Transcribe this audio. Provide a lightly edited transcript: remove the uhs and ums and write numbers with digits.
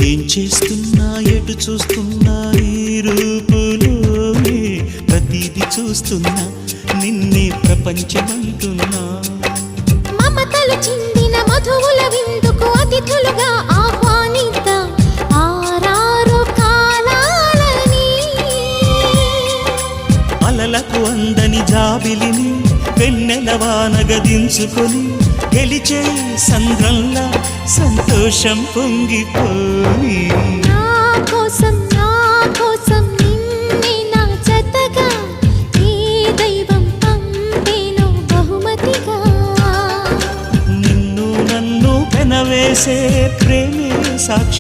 ఏం చేస్తున్నా ఎటు చూస్తున్నా ఈ రూపులోనే ప్రతిదీ చూస్తున్నా నిన్నే ప్రపంచమంటున్నా మమతలు చిందిన మధువుల విందుకు అతిథులుగా ఆహ్వానిద్దాం ఆరారు కాలాలని అలలకు అందని జాబిలిని వెన్నెలవానగా దించుకొని గెలిచే సంద్రంలా సంతోషం పొంగిపోయి నా కోసం నిన్నే నా జతగా ఈ దైవం పంపేను బహుమతిగా నిన్ను నన్ను పెనవేసే ప్రేమే సాక్షి